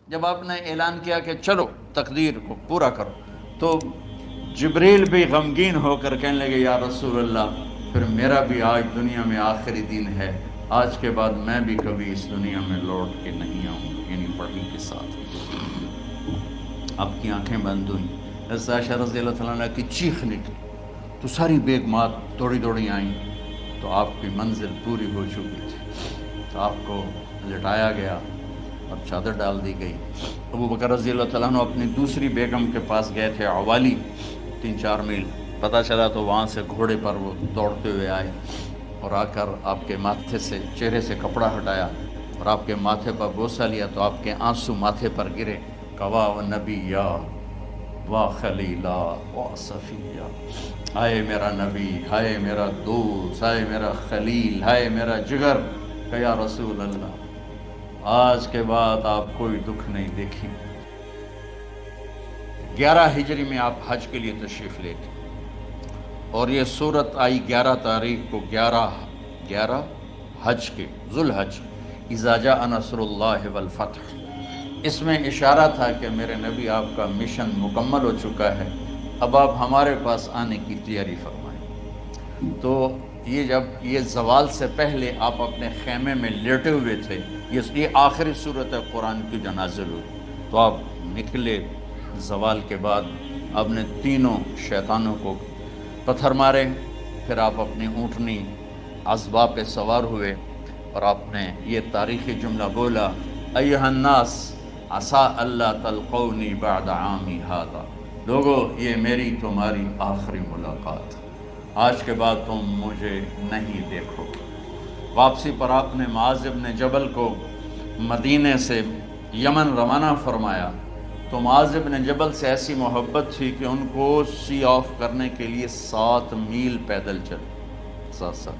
جب آپ نے اعلان کیا کہ چلو تقدیر کو پورا کرو، تو جبریل بھی غمگین ہو کر کہنے لگے یا رسول اللہ پھر میرا بھی آج دنیا میں آخری دن ہے، آج کے بعد میں بھی کبھی اس دنیا میں لوٹ کے نہیں آؤں گا، یعنی پڑھی کے ساتھ۔ آپ کی آنکھیں بند ہوئیں، حضرت عائشہ رضی اللہ تعالیٰ عنہ کی چیخ نکلی تو ساری بیگمات دوڑی دوڑی آئیں، تو آپ کی منزل پوری ہو چکی تھی، تو آپ کو لٹایا گیا اور چادر ڈال دی گئی۔ ابو بکر رضی اللہ تعالیٰ عنہ اپنی دوسری بیگم کے پاس گئے تھے عوالی، 3-4 میل، پتہ چلا تو وہاں سے گھوڑے پر وہ دوڑتے ہوئے آئے اور آ کر آپ کے ماتھے سے چہرے سے کپڑا ہٹایا اور آپ کے ماتھے پر بوسہ لیا تو آپ کے آنسو ماتھے پر گرے، کوا و نبیّا وا خلیلا وا صفیہ، ہائے میرا نبی، ہائے میرا دوست، ہائے میرا خلیل، ہائے میرا جگر، کہ یا رسول اللہ آج کے بعد آپ کوئی دکھ نہیں دیکھیں۔ 11 ہجری میں آپ حج کے لیے تشریف لے گئے اور یہ صورت آئی 11 تاریخ کو، 11 حج کے، ذوالحج، اذا جاء نصر اللہ والفتح۔ اس میں اشارہ تھا کہ میرے نبی آپ کا مشن مکمل ہو چکا ہے، اب آپ ہمارے پاس آنے کی تیاری فرمائیں۔ تو یہ جب یہ زوال سے پہلے آپ اپنے خیمے میں لیٹے ہوئے تھے، یہ آخری صورت قرآن کی جو نازل ہوئی، تو آپ نکلے زوال کے بعد، آپ نے تینوں شیطانوں کو پتھر مارے، پھر آپ اپنی اونٹنی عذبہ پہ سوار ہوئے اور آپ نے یہ تاریخی جملہ بولا، ایھا الناس عسیٰ اللہ تلقونی بعد عامی ھذا، لوگو یہ میری تمہاری آخری ملاقات، آج کے بعد تم مجھے نہیں دیکھو گے۔ واپسی پر آپ نے معاذ بن جبل کو مدینے سے یمن روانہ فرمایا، تو معاذ بن جبل سے ایسی محبت تھی کہ ان کو سی آف کرنے کے لیے 7 میل پیدل چلے، 7۔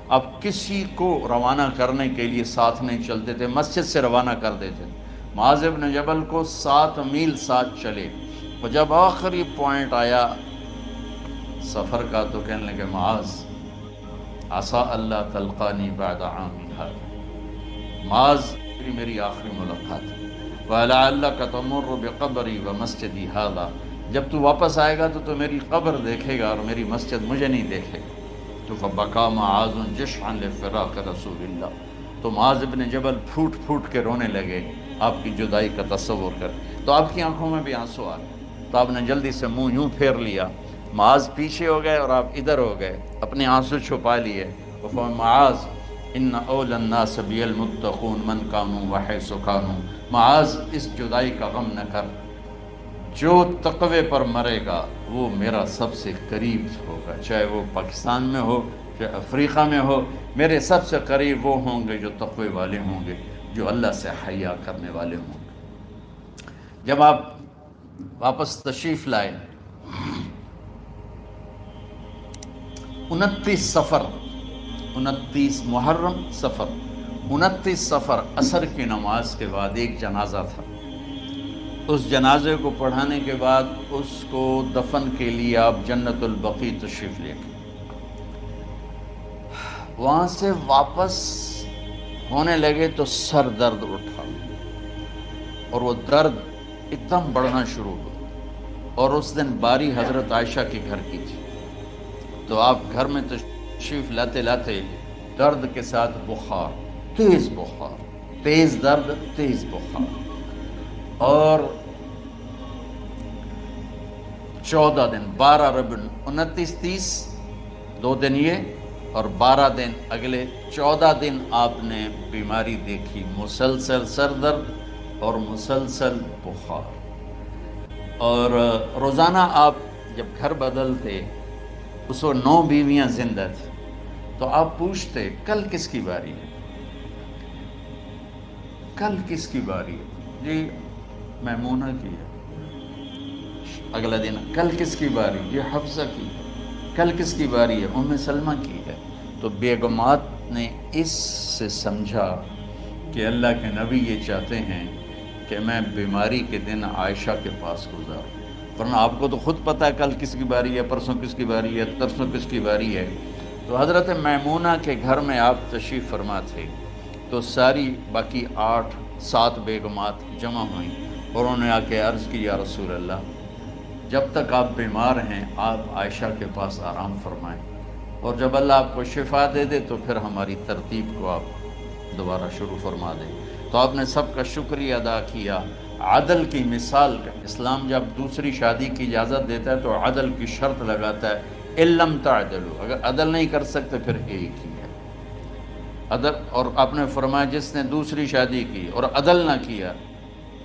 اب کسی کو روانہ کرنے کے لیے ساتھ نہیں چلتے تھے، مسجد سے روانہ کر دیتے تھے، معاذ بن جبل کو 7 میل ساتھ چلے، اور جب آخری پوائنٹ آیا سفر کا تو کہنے لگے معاذ عسیٰ اللہ تلقانی بعد عامی ھذا، معاذ میری آخری ملاقات ہے، وَلَعَلَّكَ تَمُرُّ بِقَبْرِي وَمَسْجِدِي ھذا، جب تو واپس آئے گا تو میری قبر دیکھے گا اور میری مسجد مجھے نہیں دیکھے گا۔ تو فَبَكَىٰ مُعَاذٌ جِشْعًا لِفِرَاقِ رسول اللہ، تو معاذ بن جبل پھوٹ پھوٹ کے رونے لگے آپ کی جدائی کا تصور کر، تو آپ کی آنکھوں میں بھی آنسو آ گئے، تو آپ نے جلدی سے منہ یوں پھیر لیا، معاذ پیچھے ہو گئے اور آپ ادھر ہو گئے، اپنے آنسو چھپا لیے، معاذ ان اولی الناس بی المتقون من کانوا وحیث کانوا، معاذ اس جدائی کا غم نہ کر، جو تقوی پر مرے گا وہ میرا سب سے قریب ہوگا، چاہے وہ پاکستان میں ہو چاہے افریقہ میں ہو، میرے سب سے قریب وہ ہوں گے جو تقوی والے ہوں گے، جو اللہ سے حیا کرنے والے ہوں گے۔ جب آپ واپس تشریف لائے، 29 محرم صفر، 29 صفر عصر کی نماز کے بعد ایک جنازہ تھا، اس جنازے کو پڑھانے کے بعد اس کو دفن کے لیے آپ جنت البقیع تشریف لے گئے۔ وہاں سے واپس ہونے لگے تو سر درد اٹھا اور وہ درد ایک دم بڑھنا شروع ہوا، اور اس دن باری حضرت عائشہ کے گھر کی تھی، تو آپ گھر میں تشریف لاتے لاتے درد کے ساتھ بخار، تیز بخار، تیز درد، تیز بخار، اور 14 دن، 12 ربیع 29 30 2 دن یہ اور 12 دن اگلے 14 دن آپ نے بیماری دیکھی، مسلسل سر درد اور مسلسل بخار، اور روزانہ آپ جب گھر بدلتے اس کو 9 بیویاں زندہ تھیں، تو آپ پوچھتے کل کس کی باری ہے، کل کس کی باری ہے، جی میمونہ کی ہے، اگلا دن کل کس کی باری، یہ حفصہ کی ہے، کل کس کی باری ہے، ام سلمہ کی ہے۔ تو بیگمات نے اس سے سمجھا کہ اللہ کے نبی یہ چاہتے ہیں کہ میں بیماری کے دن عائشہ کے پاس گزاروں، ورنہ آپ کو تو خود پتہ ہے کل کس کی باری ہے، پرسوں کس کی باری ہے، ترسوں کس کی باری ہے۔ تو حضرت میمونہ کے گھر میں آپ تشریف فرما تھے، تو تو ساری باقی 8-7 بیگمات جمع ہوئیں اور انہوں نے آ کے عرض کی یا رسول اللہ جب تک آپ بیمار ہیں آپ عائشہ کے پاس آرام فرمائیں، اور جب اللہ آپ کو شفا دے دے تو پھر ہماری ترتیب کو آپ دوبارہ شروع فرما دیں۔ تو آپ نے سب کا شکریہ ادا کیا۔ عدل کی مثال کا اسلام جب دوسری شادی کی اجازت دیتا ہے تو عدل کی شرط لگاتا ہے علم تعدلوا، اگر عدل نہیں کر سکتے پھر ایک ہی ہے عدل۔ اور آپ نے فرمایا جس نے دوسری شادی کی اور عدل نہ کیا،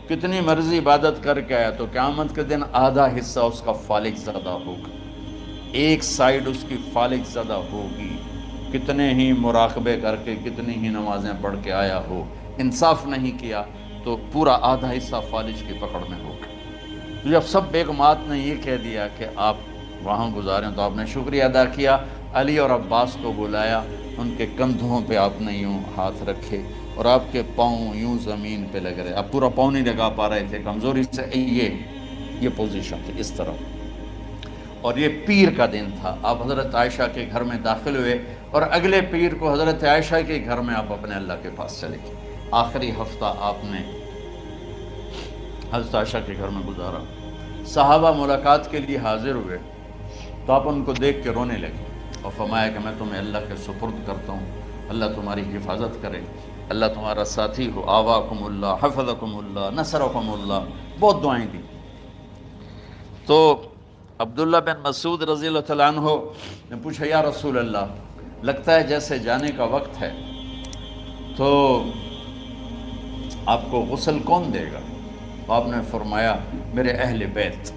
کتنی مرضی عبادت کر کے آیا تو قیامت کے دن آدھا حصہ اس کا فالق زدہ ہوگا، ایک سائیڈ اس کی فالق زدہ ہوگی، کتنے ہی مراقبے کر کے کتنی ہی نمازیں پڑھ کے آیا ہو، انصاف نہیں کیا تو پورا آدھا حصہ فالج کی پکڑ میں ہوگا۔ جب سب بیگمات نے یہ کہہ دیا کہ آپ وہاں گزاریں تو آپ نے شکریہ ادا کیا، علی اور عباس کو بلایا، ان کے کندھوں پہ آپ نے یوں ہاتھ رکھے اور آپ کے پاؤں یوں زمین پہ لگ رہے، آپ پورا پاؤں نہیں لگا پا رہے تھے کمزوری سے، یہ پوزیشن تھی اس طرح۔ اور یہ پیر کا دن تھا، آپ حضرت عائشہ کے گھر میں داخل ہوئے اور اگلے پیر کو حضرت عائشہ کے گھر میں آپ اپنے اللہ کے پاس چلے گئے۔ آخری ہفتہ آپ نے حضرت عائشہ کے گھر میں گزارا۔ صحابہ ملاقات کے لیے حاضر ہوئے تو آپ ان کو دیکھ کے رونے لگے اور فرمایا کہ میں تمہیں اللہ کے سپرد کرتا ہوں، اللہ تمہاری حفاظت کرے، اللہ تمہارا ساتھی ہو، آواکم اللہ، حفظکم اللہ، نصرکم اللہ، بہت دعائیں دی۔ تو عبداللہ بن مسعود رضی اللہ تعالیٰ عنہ نے پوچھا یا رسول اللہ لگتا ہے جیسے جانے کا وقت ہے، تو آپ کو غسل کون دے گا؟ آپ نے فرمایا میرے اہل بیت۔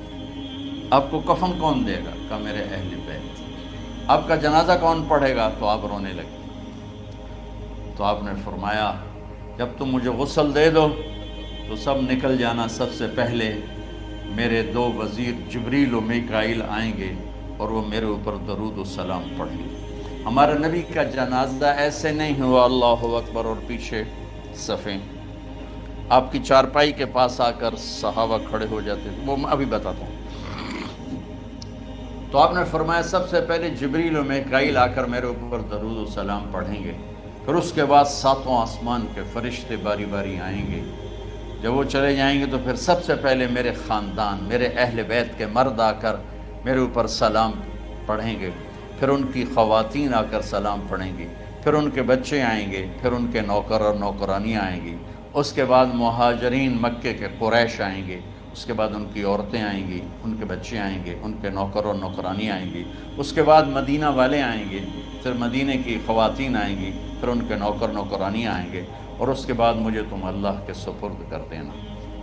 آپ کو کفن کون دے گا؟ کہا میرے اہل بیت۔ آپ کا جنازہ کون پڑھے گا؟ تو آپ رونے لگے۔ تو آپ نے فرمایا جب تم مجھے غسل دے دو تو سب نکل جانا، سب سے پہلے میرے 2 وزیر جبریل و میکائیل آئیں گے اور وہ میرے اوپر درود و سلام پڑھیں گے۔ ہمارے نبی کا جنازہ ایسے نہیں ہوا اللہ اکبر اور پیچھے صفیں، آپ کی چارپائی کے پاس آ کر صحابہ کھڑے ہو جاتے تھے، وہ میں ابھی بتاتا ہوں۔ تو آپ نے فرمایا سب سے پہلے جبریل و میکائیل آ کر میرے اوپر درود و سلام پڑھیں گے، پھر اس کے بعد 7 آسمان کے فرشتے باری باری آئیں گے۔ جب وہ چلے جائیں گے تو پھر سب سے پہلے میرے خاندان، میرے اہل بیت کے مرد آ کر میرے اوپر سلام پڑھیں گے، پھر ان کی خواتین آ کر سلام پڑھیں گی، پھر ان کے بچے آئیں گے، پھر ان کے نوکر اور نوکرانیاں آئیں گی، اس کے بعد مہاجرین مکے کے قریش آئیں گے، اس کے بعد ان کی عورتیں آئیں گی، ان کے بچے آئیں گے، ان کے نوکر اور نوکرانی آئیں گی، اس کے بعد مدینہ والے آئیں گے، پھر مدینہ کی خواتین آئیں گی، پھر ان کے نوکر نوکرانی آئیں گے، اور اس کے بعد مجھے تم اللہ کے سپرد کر دینا۔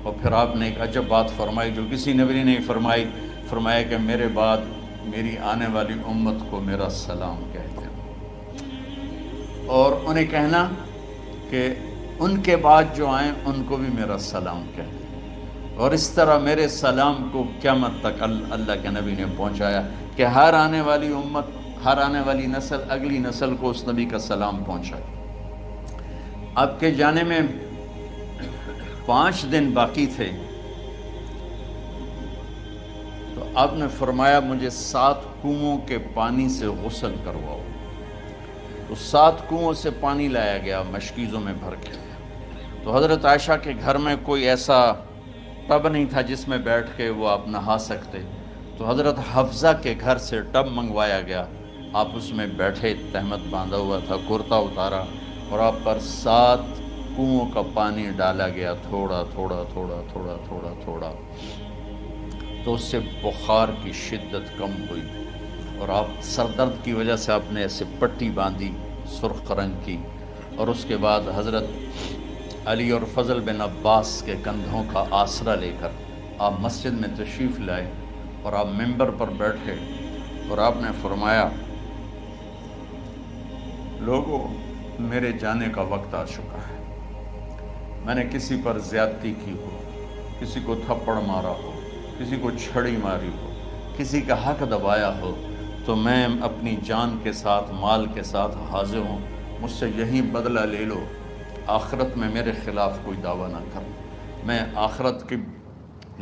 اور پھر آپ نے ایک عجب بات فرمائی جو کسی نبی نے نہیں فرمائی، فرمایا کہ میرے بعد میری آنے والی امت کو میرا سلام کہہ دینا، اور انہیں کہنا کہ ان کے بعد جو آئیں ان کو بھی میرا سلام کہہ دیں۔ اور اس طرح میرے سلام کو قیامت تک اللہ کے نبی نے پہنچایا کہ ہر آنے والی امت، ہر آنے والی نسل اگلی نسل کو اس نبی کا سلام پہنچائے۔ آپ کے جانے میں 5 دن باقی تھے تو آپ نے فرمایا مجھے 7 کنوؤں کے پانی سے غسل کرواؤ۔ تو 7 کنوؤں سے پانی لایا گیا مشکیزوں میں بھر کے۔ تو حضرت عائشہ کے گھر میں کوئی ایسا ٹب نہیں تھا جس میں بیٹھ کے وہ آپ نہا سکتے، تو حضرت حفصہ کے گھر سے ٹب منگوایا گیا، آپ اس میں بیٹھے، تہمت باندھا ہوا تھا، کرتا اتارا اور آپ پر 7 کنوؤں کا پانی ڈالا گیا، تھوڑا تھوڑا تھوڑا تھوڑا تھوڑا تھوڑا، تو اس سے بخار کی شدت کم ہوئی، اور آپ سر درد کی وجہ سے آپ نے ایسے پٹی باندھی سرخ رنگ کی، اور اس کے بعد حضرت علی اور فضل بن عباس کے کندھوں کا آسرا لے کر آپ مسجد میں تشریف لائے اور آپ ممبر پر بیٹھے اور آپ نے فرمایا لوگوں میرے جانے کا وقت آ چکا ہے، میں نے کسی پر زیادتی کی ہو، کسی کو تھپڑ مارا ہو، کسی کو چھڑی ماری ہو، کسی کا حق دبایا ہو، تو میں اپنی جان کے ساتھ مال کے ساتھ حاضر ہوں، مجھ سے یہیں بدلہ لے لو، آخرت میں میرے خلاف کوئی دعویٰ نہ کر، میں آخرت کے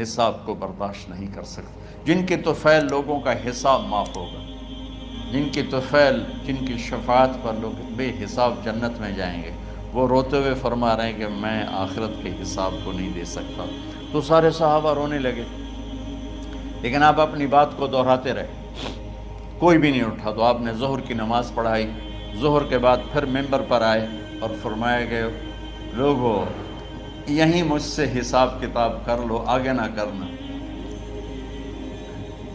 حساب کو برداشت نہیں کر سکتا۔ جن کے طفیل لوگوں کا حساب معاف ہوگا، جن کی طفیل، جن کی شفاعت پر لوگ بے حساب جنت میں جائیں گے، وہ روتے ہوئے فرما رہے ہیں کہ میں آخرت کے حساب کو نہیں دے سکتا۔ تو سارے صحابہ رونے لگے، لیکن آپ اپنی بات کو دہراتے رہے، کوئی بھی نہیں اٹھا۔ تو آپ نے ظہر کی نماز پڑھائی، ظہر کے بعد پھر ممبر پر آئے اور فرمایا کہ لوگو یہیں مجھ سے حساب کتاب کر لو، آگے نہ کرنا،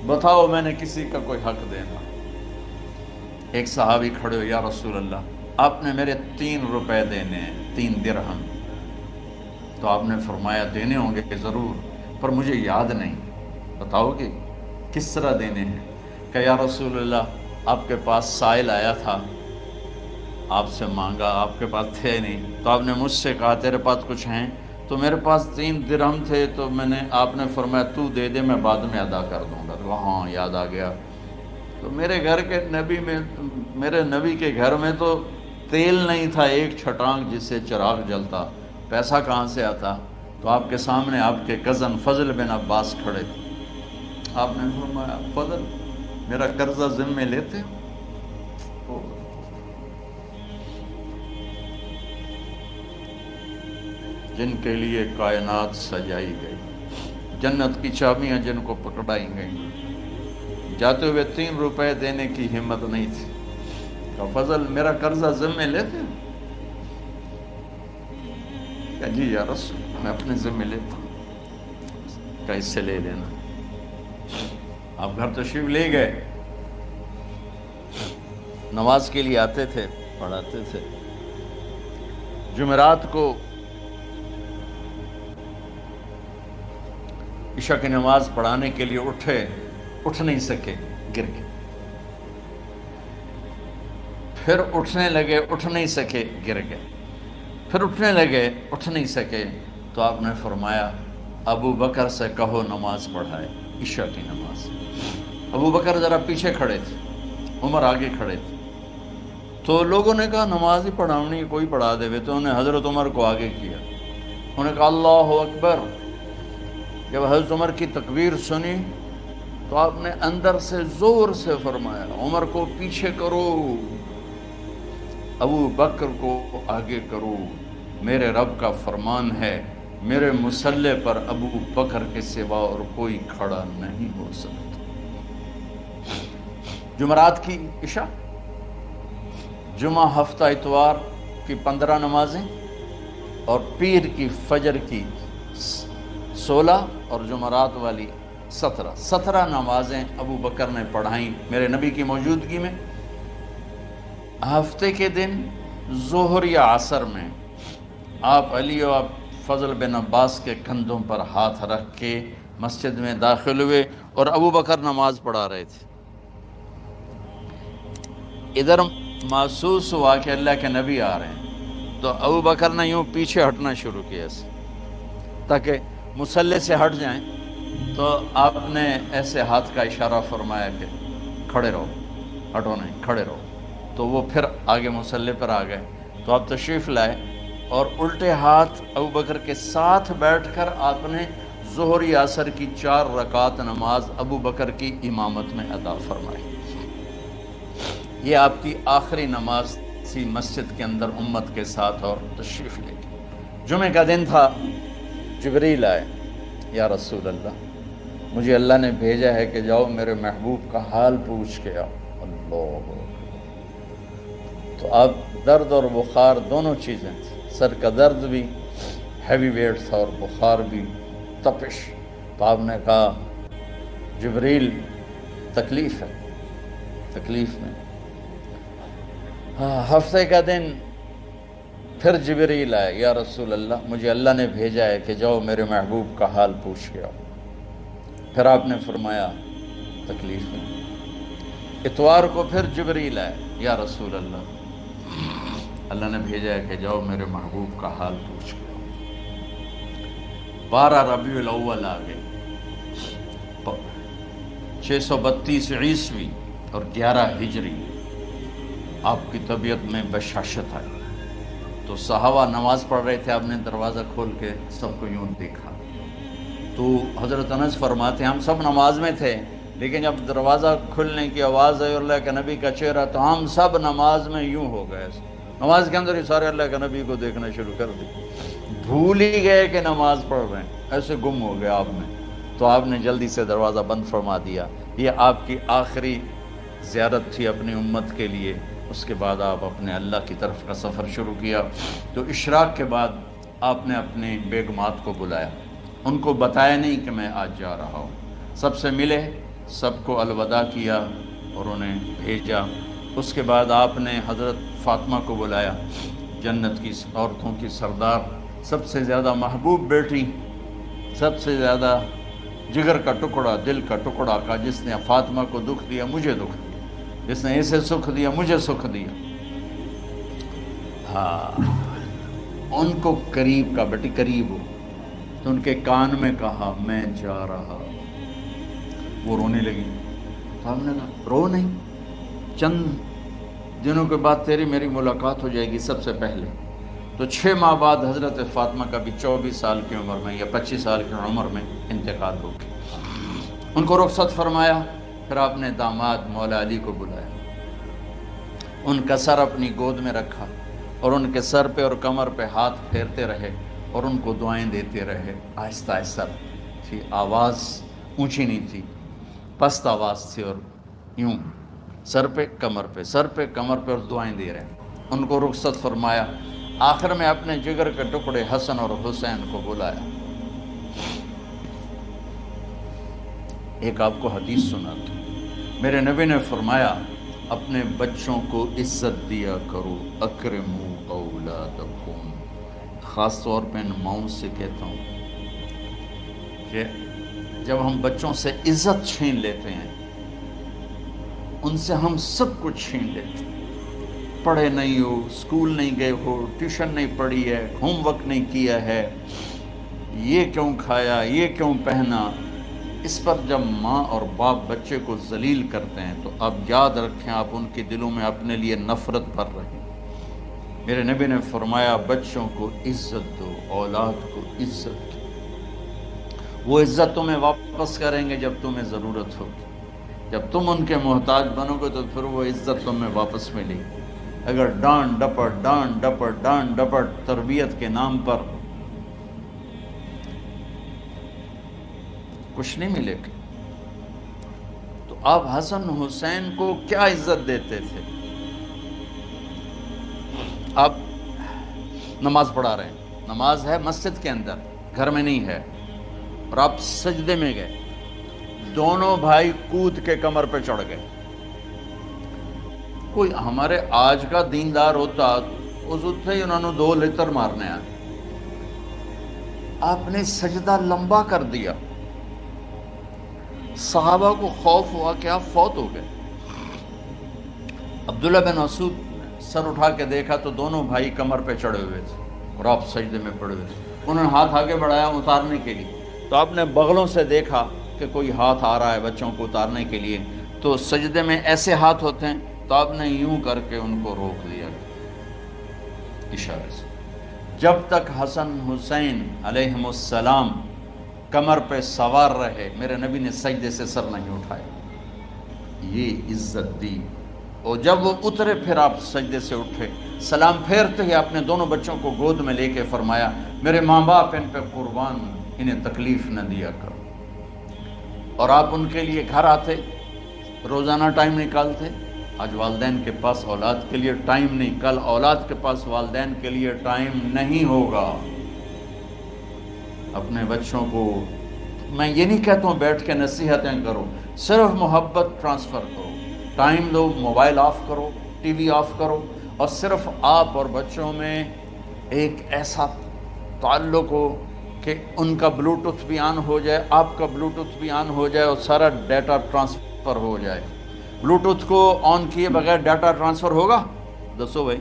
بتاؤ میں نے کسی کا کوئی حق دینا۔ ایک صحابی کھڑے ہو، یا رسول اللہ آپ نے میرے 3 روپے دینے ہیں، 3 درہم۔ تو آپ نے فرمایا دینے ہوں گے کہ ضرور، پر مجھے یاد نہیں، بتاؤ کہ کس طرح دینے ہیں؟ کہ یا رسول اللہ آپ کے پاس سائل آیا تھا، آپ سے مانگا، آپ کے پاس تھے نہیں، تو آپ نے مجھ سے کہا تیرے پاس کچھ ہیں؟ تو میرے پاس 3 درہم تھے، تو آپ نے فرمایا تو دے دے، میں بعد میں ادا کر دوں گا۔ تو ہاں یاد آ گیا۔ تو میرے گھر کے نبی میں، میرے نبی کے گھر میں تو تیل نہیں تھا ایک چھٹانگ جس سے چراغ جلتا، پیسہ کہاں سے آتا؟ تو آپ کے سامنے آپ کے کزن فضل بن عباس کھڑے تھے۔ آپ نے فرمایا فضل میرا قرضہ ذمہ لیتے ہو؟ جن کے لیے کائنات سجائی گئی، جنت کی چابیاں جن کو پکڑائی گئیں، جاتے ہوئے 3 روپے دینے کی ہمت نہیں تھی۔ کہ فضل میرا قرضہ ذمہ لیتے ہو؟ کہ جی یا رسول میں اپنے ذمہ لیتا ہوں۔ کہ اس سے لے لینا۔ آپ گھر تشریف لے گئے، نماز کے لیے آتے تھے، پڑھاتے تھے۔ جمعرات کو عشاء کی نماز پڑھانے کے لیے اٹھ نہیں سکے، گر گئے۔ پھر اٹھنے لگے، اٹھ نہیں سکے، گر گئے۔ پھر اٹھنے لگے، اٹھ نہیں سکے، تو آپ نے فرمایا ابو بکر سے کہو نماز پڑھائے، عشاء کی نماز۔ ابو بکر ذرا پیچھے کھڑے تھے، عمر آگے کھڑے تھے۔ تو لوگوں نے کہا نماز ہی پڑھاونی، کوئی پڑھا دے، تو انہوں نے حضرت عمر کو آگے کیا۔ انہوں نے کہا اللہ اکبر۔ جب حضرت عمر کی تکبیر سنی تو آپ نے اندر سے زور سے فرمایا عمر کو پیچھے کرو، ابو بکر کو آگے کرو، میرے رب کا فرمان ہے میرے مصلی پر ابو بکر کے سوا اور کوئی کھڑا نہیں ہو سکتا۔ جمعرات کی عشاء، جمعہ ہفتہ اتوار کی 15 نمازیں اور پیر کی فجر کی 16 اور جمعرات والی 17 نمازیں ابو بکر نے پڑھائیں میرے نبی کی موجودگی میں۔ ہفتے کے دن ظہر یا عصر میں آپ علی و فضل بن عباس کے کندھوں پر ہاتھ رکھ کے مسجد میں داخل ہوئے اور ابو بکر نماز پڑھا رہے تھے۔ ادھر محسوس ہوا کہ اللہ کے نبی آ رہے ہیں، تو ابو بکر نے یوں پیچھے ہٹنا شروع کیا تاکہ مصلی سے ہٹ جائیں۔ تو آپ نے ایسے ہاتھ کا اشارہ فرمایا کہ کھڑے رہو، ہٹو نہیں، کھڑے رہو۔ تو وہ پھر آگے مصلی پر آ گئے۔ تو آپ تشریف لائے اور الٹے ہاتھ ابو بکر کے ساتھ بیٹھ کر آپ نے ظہر یا عصر کی 4 رکعت نماز ابو بکر کی امامت میں ادا فرمائی۔ یہ آپ کی آخری نماز تھی مسجد کے اندر امت کے ساتھ اور تشریف لے گئے۔ جمعہ کا دن تھا، جبریل آئے، یا رسول اللہ مجھے اللہ نے بھیجا ہے کہ جاؤ میرے محبوب کا حال پوچھ کے آؤ۔ اللہ، تو اب درد اور بخار دونوں چیزیں تھیں، سر کا درد بھی ہیوی ویٹ تھا اور بخار بھی، تپش۔ تو آپ نے کہا جبریل تکلیف ہے، تکلیف میں۔ ہفتے کا دن پھر جبریل آئے، یا رسول اللہ مجھے اللہ نے بھیجا ہے کہ جاؤ میرے محبوب کا حال پوچھ کے آؤ۔ پھر آپ نے فرمایا تکلیف میں۔ اتوار کو پھر جبریل آئے، یا رسول اللہ اللہ نے بھیجا ہے کہ جاؤ میرے محبوب کا حال پوچھ کے آؤ۔ 12 ربیع الاول آ گئے، 632 عیسوی اور 11 ہجری۔ آپ کی طبیعت میں بشاشت آئی، تو صحابہ نماز پڑھ رہے تھے، آپ نے دروازہ کھول کے سب کو یوں دیکھا۔ تو حضرت انس فرماتے ہیں ہم سب نماز میں تھے، لیکن جب دروازہ کھلنے کی آواز آئی اور اللہ کے نبی کا چہرہ، تو ہم سب نماز میں یوں ہو گئے۔ نماز کے اندر ہی سارے اللہ کے نبی کو دیکھنا شروع کر دی، بھول ہی گئے کہ نماز پڑھ رہے ہیں، ایسے گم ہو گئے آپ میں. تو آپ نے جلدی سے دروازہ بند فرما دیا. یہ آپ کی آخری زیارت تھی اپنی امت کے لیے. اس کے بعد آپ اپنے اللہ کی طرف کا سفر شروع کیا. تو اشراق کے بعد آپ نے اپنے بیگمات کو بلایا، ان کو بتایا نہیں کہ میں آج جا رہا ہوں، سب سے ملے، سب کو الوداع کیا اور انہیں بھیجا. اس کے بعد آپ نے حضرت فاطمہ کو بلایا، جنت کی عورتوں کی سردار، سب سے زیادہ محبوب بیٹی، سب سے زیادہ جگر کا ٹکڑا، دل کا ٹکڑا کا، جس نے فاطمہ کو دکھ دیا مجھے دکھ دیا، جس نے اسے سکھ دیا مجھے سکھ دیا. ہاں، ان کو قریب کا، بیٹی قریب ہو. تو ان کے کان میں کہا میں جا رہا. وہ رونے لگی. تو ہم نے کہا رو نہیں، چند دنوں کے بعد تیری میری ملاقات ہو جائے گی سب سے پہلے. تو 6 ماہ بعد حضرت فاطمہ کا بھی 24 سال کی عمر میں یا 25 سال کی عمر میں انتقال ہو گیا. ان کو رخصت فرمایا. پھر آپ نے داماد مولا علی کو بلایا، ان کا سر اپنی گود میں رکھا اور ان کے سر پہ اور کمر پہ ہاتھ پھیرتے رہے اور ان کو دعائیں دیتے رہے. آہستہ آہستہ تھی، آواز اونچی نہیں تھی، پست آواز تھی، اور یوں سر پہ کمر پہ، سر پہ کمر پہ، اور دعائیں دے رہے. ان کو رخصت فرمایا. آخر میں اپنے جگر کے ٹکڑے حسن اور حسین کو بلایا. ایک آپ کو حدیث سناتا ہوں. میرے نبی نے فرمایا اپنے بچوں کو عزت دیا کرو، اکرموا اولادکم. خاص طور پہ ان ماؤں سے کہتا ہوں کہ جب ہم بچوں سے عزت چھین لیتے ہیں، ان سے ہم سب کچھ چھین لیتے ہیں. پڑھے نہیں ہو، اسکول نہیں گئے ہو، ٹیوشن نہیں پڑھی ہے، ہوم ورک نہیں کیا ہے، یہ کیوں کھایا، یہ کیوں پہنا. اس پر جب ماں اور باپ بچے کو ذلیل کرتے ہیں تو اب یاد رکھیں آپ ان کے دلوں میں اپنے لیے نفرت بھر رہے ہیں. میرے نبی نے فرمایا بچوں کو عزت دو، اولاد کو عزت دو. وہ عزت تمہیں واپس کریں گے جب تمہیں ضرورت ہوگی. جب تم ان کے محتاج بنو گے تو پھر وہ عزت تمہیں واپس ملے گی. اگر ڈانٹ ڈپٹ تربیت کے نام پر کچھ نہیں ملے گا. تو آپ حسن حسین کو کیا عزت دیتے تھے؟ آپ نماز پڑھا رہے ہیں، نماز ہے مسجد کے اندر، گھر میں نہیں ہے، اور آپ سجدے میں گئے، دونوں بھائی کود کے کمر پہ چڑھ گئے. کوئی ہمارے آج کا دیندار ہوتا اس ہی انہوں نے 2 لتر مارنے آئے. آپ نے سجدہ لمبا کر دیا. صحابہ کو خوف ہوا کہ آپ فوت ہو گئے. عبداللہ بن مسعود سر اٹھا کے دیکھا تو دونوں بھائی کمر پہ چڑھے ہوئے تھے اور آپ سجدے میں پڑے ہوئے تھے. انہوں نے ہاتھ آگے بڑھایا اتارنے کے لیے، تو آپ نے بغلوں سے دیکھا کہ کوئی ہاتھ آ رہا ہے بچوں کو اتارنے کے لیے. تو سجدے میں ایسے ہاتھ ہوتے ہیں، تو آپ نے یوں کر کے ان کو روک دیا اشارے سے. جب تک حسن حسین علیہم السلام کمر پہ سوار رہے میرے نبی نے سجدے سے سر نہیں اٹھایا. یہ عزت دی. اور جب وہ اترے پھر آپ سجدے سے اٹھے، سلام پھیرتے ہی آپ نے دونوں بچوں کو گود میں لے کے فرمایا میرے ماں باپ ان پہ قربان، انہیں تکلیف نہ دیا کرو. اور آپ ان کے لیے گھر آتے، روزانہ ٹائم نکالتے. آج والدین کے پاس اولاد کے لیے ٹائم نہیں، کل اولاد کے پاس والدین کے لیے ٹائم نہیں ہوگا. اپنے بچوں کو میں یہ نہیں کہتا ہوں بیٹھ کے نصیحتیں کرو، صرف محبت ٹرانسفر کرو، ٹائم دو، موبائل آف کرو، ٹی وی آف کرو، اور صرف آپ اور بچوں میں ایک ایسا تعلق ہو کہ ان کا بلوٹوتھ بھی آن ہو جائے، آپ کا بلوٹوتھ بھی آن ہو جائے، اور سارا ڈیٹا ٹرانسفر ہو جائے. بلوٹوتھ کو آن کیے بغیر ڈیٹا ٹرانسفر ہوگا؟ دسو بھائی.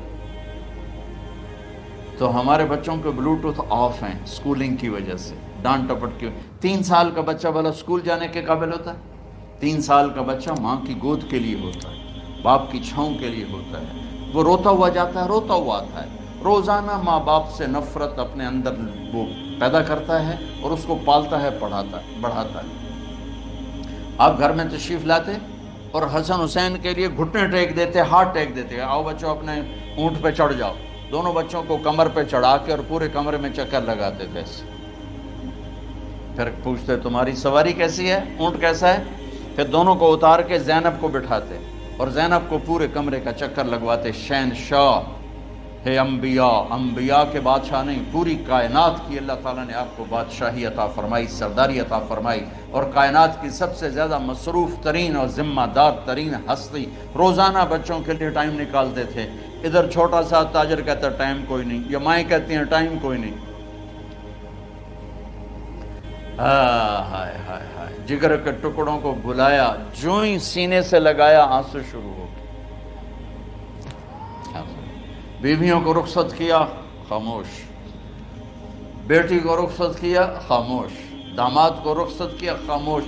تو ہمارے بچوں کے بلوٹوتھ آف ہیں سکولنگ کی وجہ سے، ڈانٹ ٹپٹ کی. 3 سال کا بچہ بھلا سکول جانے کے قابل ہوتا ہے؟ 3 سال کا بچہ ماں کی گود کے لیے ہوتا ہے، باپ کی چھاؤں کے لیے ہوتا ہے. وہ روتا ہوا جاتا ہے، روتا ہوا آتا ہے. روزانہ ماں باپ سے نفرت اپنے اندر وہ پیدا کرتا ہے اور اس کو پالتا ہے، بڑھاتا ہے. آپ گھر میں تشریف لاتے اور حسن حسین کے لیے گھٹنے ٹیک دیتے، ہاتھ ٹیک دیتے، آؤ بچوں اپنے اونٹ پہ چڑھ جاؤ، دونوں بچوں کو کمر پہ چڑھا کے اور پورے کمرے میں چکر لگاتے تھے. پھر پوچھتے تمہاری سواری کیسی ہے، اونٹ کیسا ہے؟ پھر دونوں کو اتار کے زینب کو بٹھاتے اور زینب کو پورے کمرے کا چکر لگواتے. شہنشاہ ہے انبیاء، انبیاء کے بادشاہ نہیں، پوری کائنات کی اللہ تعالیٰ نے آپ کو بادشاہی عطا فرمائی، سرداری عطا فرمائی، اور کائنات کی سب سے زیادہ مصروف ترین اور ذمہ دار ترین ہستی. روزانہ بچوں کے لیے ٹائم نکالتے تھے. ادھر چھوٹا سا تاجر کہتا ہے ٹائم کوئی نہیں، یا مائیں کہتی ہیں ٹائم کوئی نہیں. ہائے ہائے ہائے، جگر کے ٹکڑوں کو بلایا، جو ہی سینے سے لگایا آنسو شروع ہو گئے. بیویوں کو رخصت کیا، خاموش. بیٹی کو رخصت کیا، خاموش. داماد کو رخصت کیا، خاموش.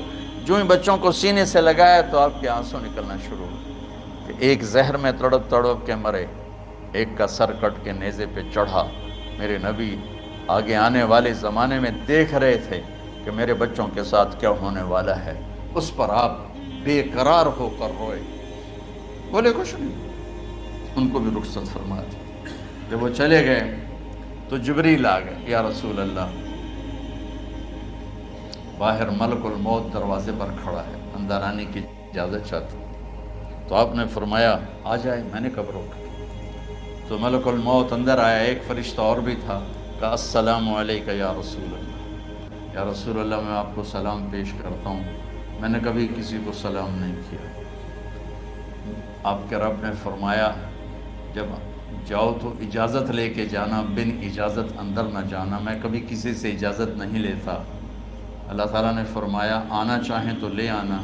جو ہی بچوں کو سینے سے لگایا تو آپ کے آنسو نکلنا شروع ہو. کہ ایک زہر میں تڑپ تڑپ کے مرے، ایک کا سر کٹ کے نیزے پہ چڑھا. میرے نبی آگے آنے والے زمانے میں دیکھ رہے تھے کہ میرے بچوں کے ساتھ کیا ہونے والا ہے. اس پر آپ بے قرار ہو کر روئے، بولے کچھ نہیں. ان کو بھی رخصت فرما دی. جب وہ چلے گئے تو جبریل آ گئے. یا رسول اللہ، باہر ملک الموت دروازے پر کھڑا ہے، اندر آنے کی اجازت چاہتا. تو آپ نے فرمایا آ جائے. میں نے کب روکا؟ تو ملک الموت اندر آیا. ایک فرشتہ اور بھی تھا. کہا السلام علیکہ یا رسول اللہ. یا رسول اللہ، میں آپ کو سلام پیش کرتا ہوں، میں نے کبھی کسی کو سلام نہیں کیا. آپ کے رب نے فرمایا جب جاؤ تو اجازت لے کے جانا، بن اجازت اندر نہ جانا. میں کبھی کسی سے اجازت نہیں لیتا. اللہ تعالیٰ نے فرمایا آنا چاہیں تو لے آنا،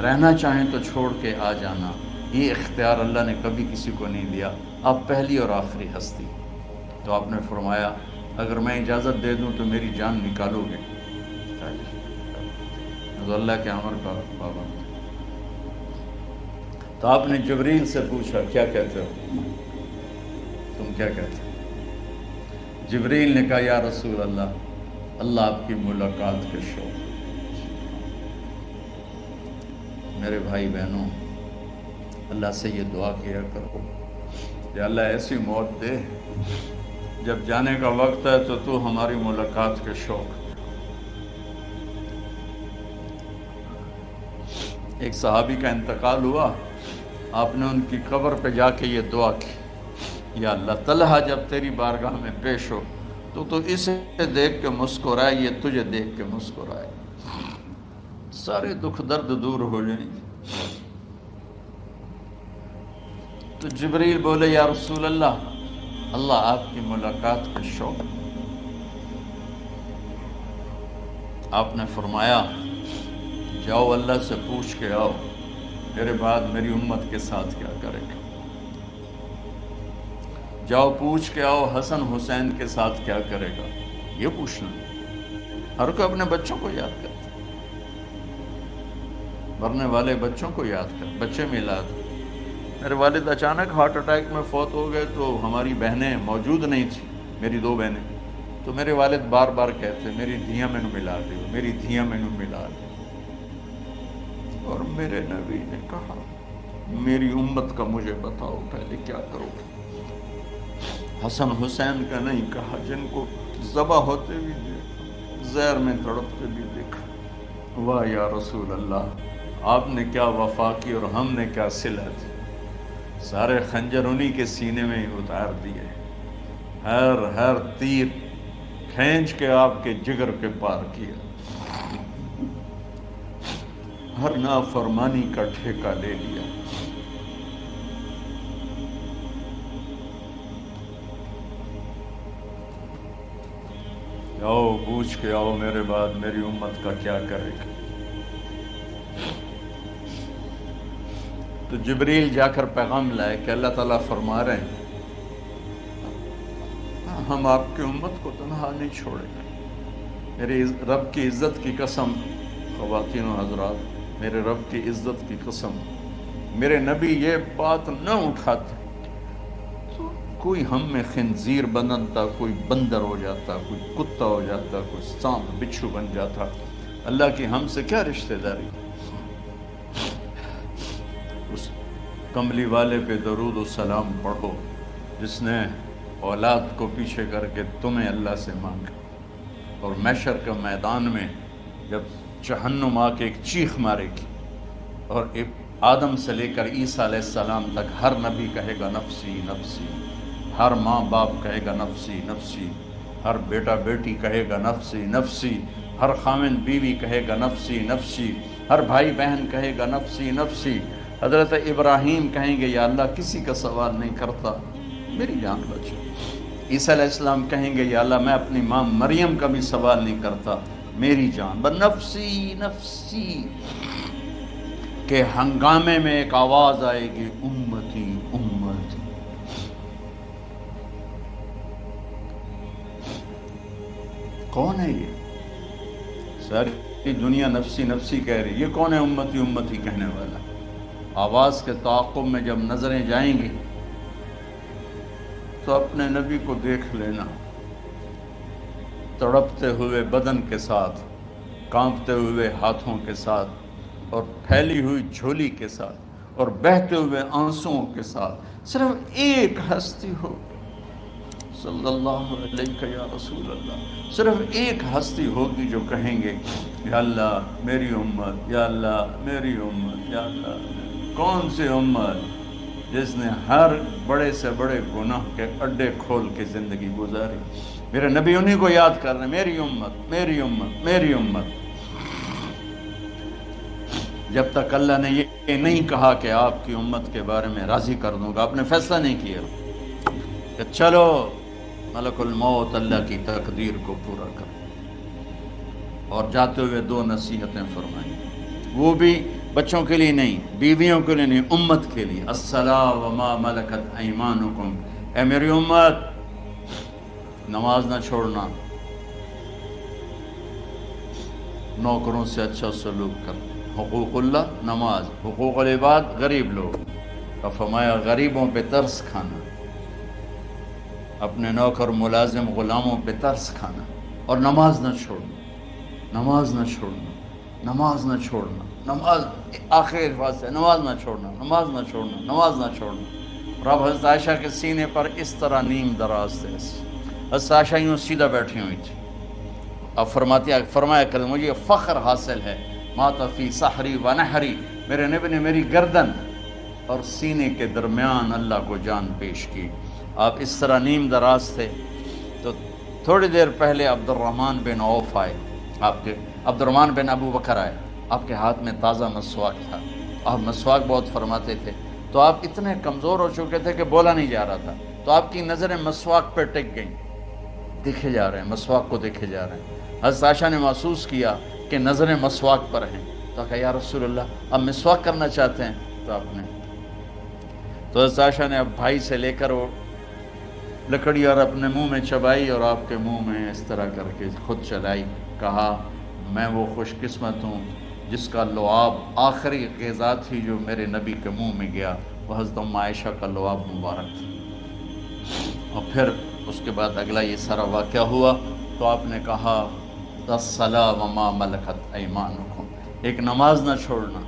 رہنا چاہیں تو چھوڑ کے آ جانا. یہ اختیار اللہ نے کبھی کسی کو نہیں دیا. آپ پہلی اور آخری ہستی. تو آپ نے فرمایا اگر میں اجازت دے دوں تو میری جان نکالو گے؟ تو اللہ کے امر کا پابند. تو آپ نے جبریل سے پوچھا کیا کہتے ہو، تم کیا کہتے ہو؟ جبریل نے کہا یا رسول اللہ، اللہ آپ کی ملاقات کے شوق. میرے بھائی بہنوں، اللہ سے یہ دعا کیا کرو کہ اللہ ایسی موت دے جب جانے کا وقت ہے تو ہماری ملاقات کے شوق. ایک صحابی کا انتقال ہوا، آپ نے ان کی قبر پہ جا کے یہ دعا کی، یا اللہ طلحہ جب تیری بارگاہ میں پیش ہو تو اسے دیکھ کے مسکرائے، یہ تجھے دیکھ کے مسکرائے، سارے دکھ درد دور ہو جائیں. تو جبریل بولے یا رسول اللہ، اللہ آپ کی ملاقات کا شوق. آپ نے فرمایا جاؤ اللہ سے پوچھ کے آؤ میرے بعد میری امت کے ساتھ کیا کرے گا. جاؤ پوچھ کے آؤ حسن حسین کے ساتھ کیا کرے گا. یہ پوچھنا. ہر کوئی اپنے بچوں کو یاد کرتا، مرنے والے بچوں کو یاد کر. بچے میلاد، میرے والد اچانک ہارٹ اٹیک میں فوت ہو گئے تو ہماری بہنیں موجود نہیں تھیں، میری 2 بہنیں. تو میرے والد بار بار کہتے میری دھیاں میں ملا دے، میری دھیاں میں ملا دے. اور میرے نبی نے کہا میری امت کا مجھے بتاؤ پہلے کیا کرو گے. حسن حسین کا نہیں کہا، جن کو ذبح ہوتے بھی دیکھا، زہر میں تڑپتے بھی دیکھا. واہ یا رسول اللہ، آپ نے کیا وفا کی اور ہم نے کیا صلہ دی. سارے خنجر انہی کے سینے میں ہی اتار دیے، ہر تیر کھینچ کے آپ کے جگر کے پار کیا، ہر نافرمانی کا ٹھیکہ لے لیا. آؤ پوچھ کے آؤ میرے بعد میری امت کا کیا کرے گا. تو جبریل جا کر پیغام لائے کہ اللہ تعالیٰ فرما رہے ہیں ہم آپ کی امت کو تنہا نہیں چھوڑیں گے. میرے رب کی عزت کی قسم، خواتین و حضرات، میرے رب کی عزت کی قسم، میرے نبی یہ بات نہ اٹھاتے تو کوئی ہم میں خنزیر بنتا، کوئی بندر ہو جاتا، کوئی کتا ہو جاتا، کوئی سانپ بچھو بن جاتا. اللہ کی ہم سے کیا رشتہ داری. کملی والے پہ درود و سلام پڑھو جس نے اولاد کو پیچھے کر کے تمہیں اللہ سے مانگا، اور محشر کے میدان میں جب جہنم آ کے ایک چیخ مارے گی اور آدم سے لے کر عیسیٰ علیہ السلام تک ہر نبی کہے گا نفسی نفسی، ہر ماں باپ کہے گا نفسی نفسی، ہر بیٹا بیٹی کہے گا نفسی نفسی، ہر خاوند بیوی کہے گا نفسی نفسی، ہر بھائی بہن کہے گا نفسی نفسی۔ حضرت ابراہیم کہیں گے یا اللہ کسی کا سوال نہیں کرتا، میری جان بچو۔ عیسیٰ علیہ السلام کہیں گے یا اللہ میں اپنی ماں مریم کا بھی سوال نہیں کرتا، میری جان بس نفسی نفسی کے ہنگامے میں ایک آواز آئے گی امتی امتی۔ کون ہے یہ؟ ساری دنیا نفسی نفسی کہہ رہی، یہ کون ہے امتی امتی کہنے والا؟ آواز کے تعاقب میں جب نظریں جائیں گی تو اپنے نبی کو دیکھ لینا، تڑپتے ہوئے بدن کے ساتھ، کانپتے ہوئے ہاتھوں کے ساتھ، اور پھیلی ہوئی جھولی کے ساتھ، اور بہتے ہوئے آنسوؤں کے ساتھ صرف ایک ہستی ہو، صلی اللہ علیہ یا رسول اللہ، صرف ایک ہستی ہوگی جو کہیں گے یا اللہ میری امت، یا اللہ میری امت، یا اللہ۔ کون سی امت؟ جس نے ہر بڑے سے بڑے گناہ کے اڈے کھول کے زندگی گزاری۔ میرے نبی انہی کو یاد کر رہے ہیں، میری امت میری امت میری امت۔ جب تک اللہ نے یہ نہیں کہا کہ آپ کی امت کے بارے میں راضی کر دوں گا، آپ نے فیصلہ نہیں کیا کہ چلو ملک الموت اللہ کی تقدیر کو پورا کر، اور جاتے ہوئے دو نصیحتیں فرمائیں، وہ بھی بچوں کے لیے نہیں، بیویوں کے لیے نہیں، امت کے لیے۔ الصلاۃ وما ملکت ایمانکم، اے میری امت نماز نہ چھوڑنا، نوکروں سے اچھا سلوک کر، حقوق اللہ نماز، حقوق العباد غریب لوگ، اور فرمایا غریبوں پہ ترس کھانا، اپنے نوکر ملازم غلاموں پہ ترس کھانا، اور نماز نہ چھوڑنا، نماز نہ چھوڑنا، نماز نہ چھوڑنا، نماز آخر الفاظ ہے، نماز نہ چھوڑنا، نماز نہ چھوڑنا، نماز نہ چھوڑنا۔ اور اب حضرت عائشہ کے سینے پر اس طرح نیم دراز تھے، حضرت عائشہ یوں سیدھا بیٹھی ہوئی تھی۔ اب فرمایا کریں مجھے فخر حاصل ہے، مات فی سحری و نحری، میرے نبی نے میری گردن اور سینے کے درمیان اللہ کو جان پیش کی۔ آپ اس طرح نیم دراز تھے تو تھوڑی دیر پہلے عبد الرحمن بن عوف آئے، عبد الرحمن بن ابو بکر آئے، آپ کے ہاتھ میں تازہ مسواک تھا، آپ مسواک بہت فرماتے تھے، تو آپ اتنے کمزور ہو چکے تھے کہ بولا نہیں جا رہا تھا، تو آپ کی نظریں مسواک پہ ٹک گئیں، دیکھے جا رہے ہیں، مسواک کو دیکھے جا رہے ہیں۔ حضرت عائشہ نے محسوس کیا کہ نظریں مسواک پر ہیں، تو کہا یا رسول اللہ اب مسواک کرنا چاہتے ہیں، تو آپ نے تو حضرت عائشہ نے اب بھائی سے لے کر وہ لکڑی اور اپنے منہ میں چبائی، اور آپ کے منہ میں اس طرح کر کے خود چلائی، کہا میں وہ خوش قسمت ہوں جس کا لعاب آخری غذا تھی جو میرے نبی کے منہ میں گیا، وہ حضرت ام عائشہ کا لعاب مبارک تھا۔ اور پھر اس کے بعد اگلا یہ سارا واقعہ ہوا، تو آپ نے کہا الصلاۃ وما ملکت ایمانکم، ایک نماز نہ چھوڑنا،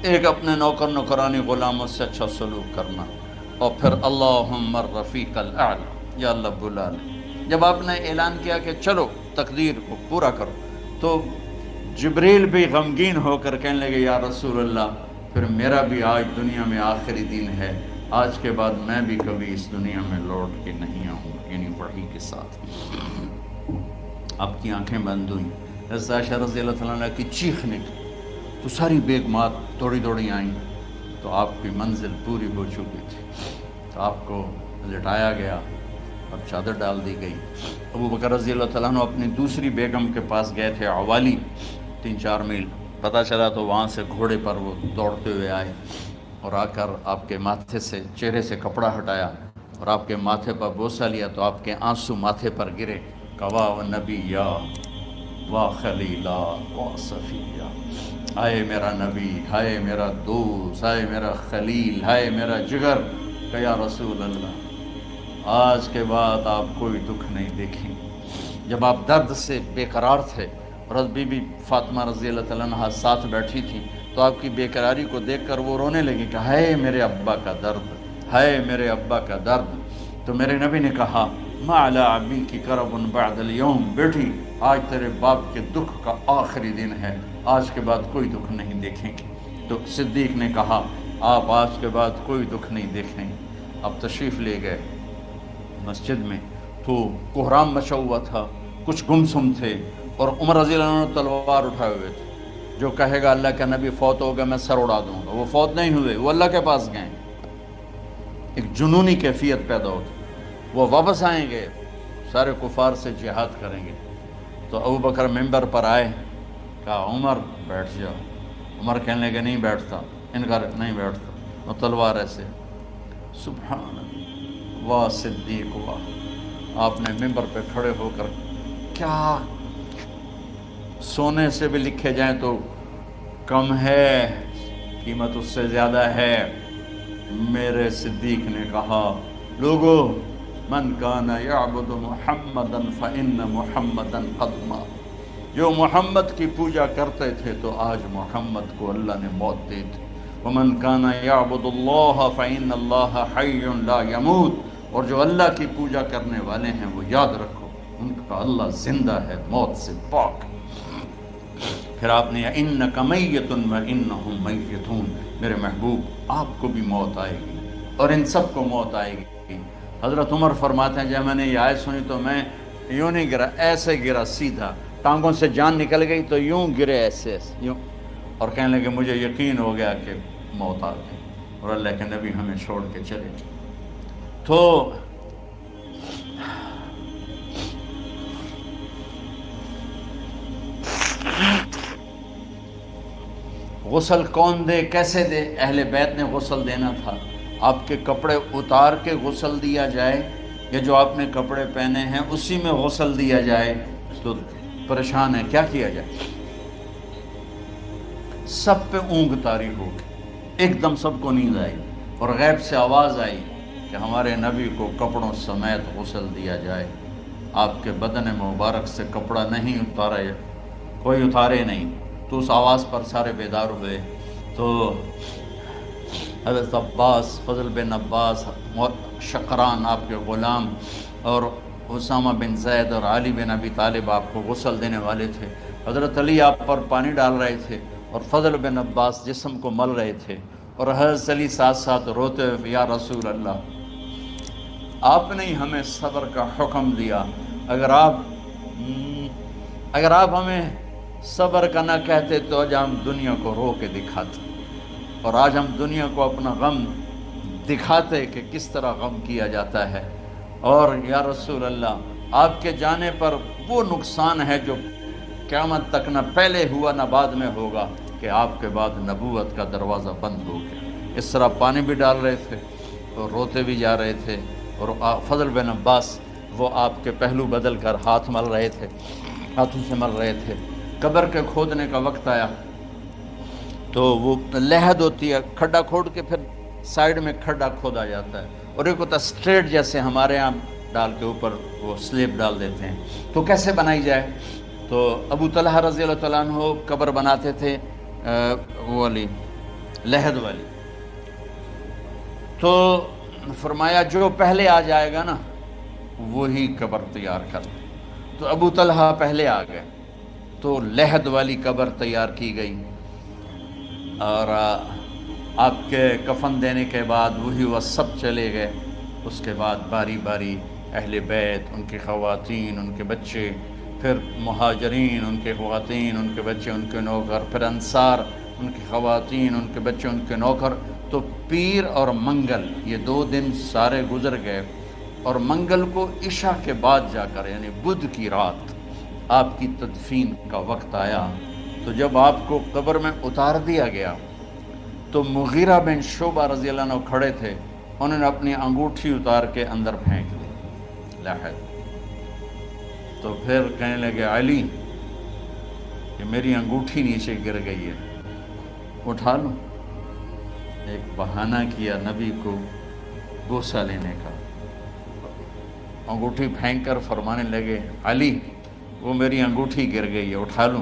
ایک اپنے نوکر نوکرانی غلاموں سے اچھا سلوک کرنا، اور پھر اللہم الرفیق الاعلی، یا اللہ بلا لے۔ جب آپ نے اعلان کیا کہ چلو تقدیر کو پورا کرو، تو جبریل بھی غمگین ہو کر کہنے لگے یا رسول اللہ پھر میرا بھی آج دنیا میں آخری دن ہے، آج کے بعد میں بھی کبھی اس دنیا میں لوٹ کے نہیں آؤں گا، یعنی وحی کے ساتھ۔ آپ کی آنکھیں بند ہوئیں، حضرت عائشہ رضی اللہ تعالیٰ عنہ کی چیخ نکلی، تو ساری بیگمات دوڑی دوڑی آئیں، تو آپ کی منزل پوری ہو چکی تھی، تو آپ کو لٹایا گیا اور چادر ڈال دی گئی۔ ابو بکر رضی اللہ تعالیٰ عنہ اپنی دوسری بیگم کے پاس گئے تھے، عوالی، 3-4 میل، پتہ چلا تو وہاں سے گھوڑے پر وہ دوڑتے ہوئے آئے، اور آ کر آپ کے ماتھے سے چہرے سے کپڑا ہٹایا اور آپ کے ماتھے پر بوسہ لیا، تو آپ کے آنسو ماتھے پر گرے، کوا و نبیّا و خلیلا و صفیہ، ہائے میرا نبی، ہائے میرا دوست، ہائے میرا خلیل، ہائے میرا جگر، کہ یا رسول اللہ آج کے بعد آپ کوئی دکھ نہیں دیکھیں۔ جب آپ درد سے بے قرار تھے اور بی بی فاطمہ رضی اللہ تعالیٰ عنہ ساتھ بیٹھی تھی، تو آپ کی بیقراری کو دیکھ کر وہ رونے لگی کہ ہائے میرے ابا کا درد، ہائے میرے ابا کا درد۔ تو میرے نبی نے کہا ما علی ابی کی کرب بعد اليوم، بیٹی آج تیرے باپ کے دکھ کا آخری دن ہے، آج کے بعد کوئی دکھ نہیں دیکھیں گے۔ تو صدیق نے کہا آپ آج کے بعد کوئی دکھ نہیں دیکھیں گے۔ اب تشریف لے گئے مسجد میں، تو کوہرام مچا ہوا تھا، کچھ گمسم تھے، اور عمر رضی اللہ عنہ تلوار اٹھائے ہوئے تھے۔ جو کہے گا اللہ کا نبی فوت ہو گیا میں سر اڑا دوں گا، وہ فوت نہیں ہوئے، وہ اللہ کے پاس گئے۔ ایک جنونی کیفیت پیدا ہوتی، وہ واپس آئیں گے، سارے کفار سے جہاد کریں گے۔ تو ابو بکر ممبر پر آئے، کہا عمر بیٹھ جاؤ۔ عمر کہنے لگے نہیں بیٹھتا، انکار نہیں بیٹھتا، اور تلوار ایسے۔ سبحان اللہ، واہ صدیق واہ۔ آپ نے ممبر پہ کھڑے ہو کر، کیا سونے سے بھی لکھے جائیں تو کم ہے، قیمت اس سے زیادہ ہے۔ میرے صدیق نے کہا لوگو من کان یعبد محمدا فإن محمدا قد مات، جو محمد کی پوجا کرتے تھے تو آج محمد کو اللہ نے موت دی تھی۔ ومن کان یعبد اللہ فإن اللہ حی لا یموت، اور جو اللہ کی پوجا کرنے والے ہیں وہ یاد رکھو ان کا اللہ زندہ ہے، موت سے پاک۔ پھر آپ نے انک میت وانہم میتون، میرے محبوب آپ کو بھی موت آئے گی اور ان سب کو موت آئے گی۔ حضرت عمر فرماتے ہیں جب میں نے یہ آیت سنی تو میں یوں نہیں گرا، ایسے گرا سیدھا، ٹانگوں سے جان نکل گئی تو یوں گرے ایسے ایسے یوں، اور کہنے لگے مجھے یقین ہو گیا کہ موت آ گئی اور اللہ کے نبی ہمیں چھوڑ کے چلے گئے۔ تو غسل کون دے، کیسے دے؟ اہل بیت نے غسل دینا تھا۔ آپ کے کپڑے اتار کے غسل دیا جائے یا جو آپ نے کپڑے پہنے ہیں اسی میں غسل دیا جائے؟ تو پریشان ہے کیا کیا جائے؟ سب پہ اونگ طاری ہو گئی، ایک دم سب کو نیند آئی اور غیب سے آواز آئی کہ ہمارے نبی کو کپڑوں سمیت غسل دیا جائے۔ آپ کے بدن مبارک سے کپڑا نہیں اتارے، کوئی اتارے نہیں۔ تو اس آواز پر سارے بیدار ہوئے۔ تو حضرت عباس، فضل بن عباس، شقران آپ کے غلام، اور اسامہ بن زید اور علی بن ابی طالب آپ کو غسل دینے والے تھے۔ حضرت علی آپ پر پانی ڈال رہے تھے اور فضل بن عباس جسم کو مل رہے تھے، اور حضرت علی ساتھ ساتھ روتے ہوئے یا رسول اللہ آپ نے ہی ہمیں صبر کا حکم دیا، اگر آپ ہمیں صبر کا نہ کہتے تو آج ہم دنیا کو رو کے دکھاتے، اور آج ہم دنیا کو اپنا غم دکھاتے کہ کس طرح غم کیا جاتا ہے۔ اور یا رسول اللہ آپ کے جانے پر وہ نقصان ہے جو قیامت تک نہ پہلے ہوا نہ بعد میں ہوگا، کہ آپ کے بعد نبوت کا دروازہ بند ہو گیا۔ اس طرح پانی بھی ڈال رہے تھے اور روتے بھی جا رہے تھے، اور فضل بن عباس وہ آپ کے پہلو بدل کر ہاتھ مل رہے تھے، ہاتھوں سے مل رہے تھے۔ قبر کے کھودنے کا وقت آیا تو وہ لحد ہوتی ہے، کھڈا کھود کے پھر سائیڈ میں کھڈا کھودا جاتا ہے، اور ایک ہوتا اسٹریٹ جیسے ہمارے ہاں ڈال کے اوپر وہ سلیب ڈال دیتے ہیں۔ تو کیسے بنائی جائے؟ تو ابو طلحہ رضی اللہ تعالیٰ عنہ قبر بناتے تھے وہ والی لحد والی۔ تو فرمایا جو پہلے آ جائے گا نا وہی قبر تیار کر۔ تو ابو طلحہ پہلے آ گئے تو لحد والی قبر تیار کی گئی، اور آپ کے کفن دینے کے بعد وہی وہ سب چلے گئے۔ اس کے بعد باری باری اہل بیت، ان کی خواتین، ان کے بچے، پھر مہاجرین، ان کے خواتین، ان کے بچے، ان کے نوکر، پھر انصار، ان کی خواتین، ان کے بچے، ان کے نوکر۔ تو پیر اور منگل یہ 2 دن سارے گزر گئے، اور منگل کو عشاء کے بعد جا کر یعنی بدھ کی رات آپ کی تدفین کا وقت آیا۔ تو جب آپ کو قبر میں اتار دیا گیا تو مغیرہ بن شعبہ رضی اللہ عنہ کھڑے تھے، انہوں نے اپنی انگوٹھی اتار کے اندر پھینک دی لحد۔ تو پھر کہنے لگے علی کہ میری انگوٹھی نیچے گر گئی ہے، اٹھا لوں۔ ایک بہانہ کیا نبی کو بوسہ لینے کا، انگوٹھی پھینک کر فرمانے لگے علی وہ میری انگوٹھی گر گئی ہے، اٹھا لوں۔